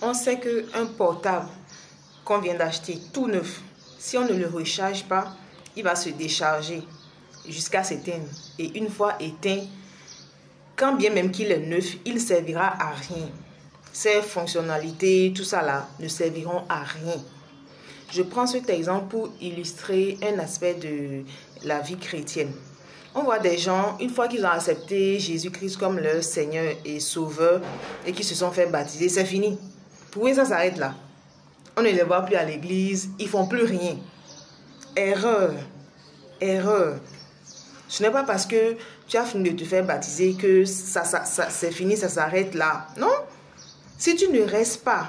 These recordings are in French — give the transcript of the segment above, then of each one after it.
On sait qu'un portable qu'on vient d'acheter tout neuf, si on ne le recharge pas, il va se décharger jusqu'à s'éteindre. Et une fois éteint, quand bien même qu'il est neuf, il ne servira à rien. Ses fonctionnalités, tout ça là, ne serviront à rien. Je prends cet exemple pour illustrer un aspect de la vie chrétienne. On voit des gens, une fois qu'ils ont accepté Jésus-Christ comme leur Seigneur et Sauveur et qu'ils se sont fait baptiser, c'est fini. Pour eux, ça s'arrête là. On ne les voit plus à l'église, ils ne font plus rien. Erreur. Erreur. Ce n'est pas parce que tu as fini de te faire baptiser que ça c'est fini, ça s'arrête là. Non. Si tu ne restes pas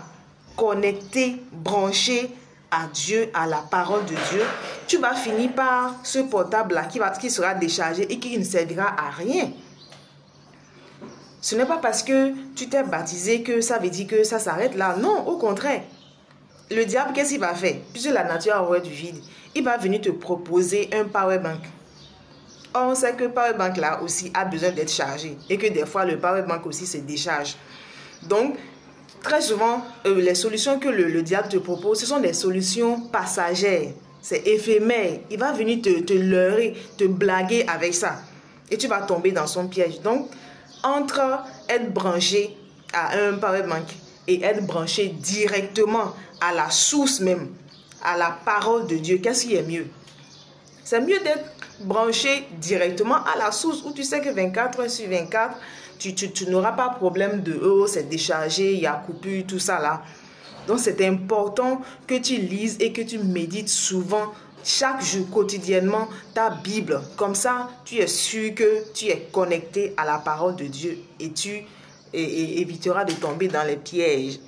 connecté, branché à Dieu, à la parole de Dieu, tu vas finir par ce portable-là qui sera déchargé et qui ne servira à rien. Ce n'est pas parce que tu t'es baptisé que ça veut dire que ça s'arrête là. Non, au contraire. Le diable, qu'est-ce qu'il va faire? Puisque la nature a horreur du vide, il va venir te proposer un power bank. Or, on sait que le power bank là aussi a besoin d'être chargé et que des fois le power bank aussi se décharge. Donc, très souvent, les solutions que le diable te propose, ce sont des solutions passagères. C'est éphémère. Il va venir te leurrer, te blaguer avec ça. Et tu vas tomber dans son piège. Donc, entre être branché à un power bank et être branché directement à la source même, à la parole de Dieu, qu'est-ce qui est mieux? C'est mieux d'être branché directement à la source où tu sais que 24 heures sur 24, tu n'auras pas problème de oh, c'est déchargé, il y a coupure, tout ça là. Donc c'est important que tu lises et que tu médites souvent, chaque jour, quotidiennement, ta Bible. Comme ça, tu es sûr que tu es connecté à la parole de Dieu et tu éviteras de tomber dans les pièges.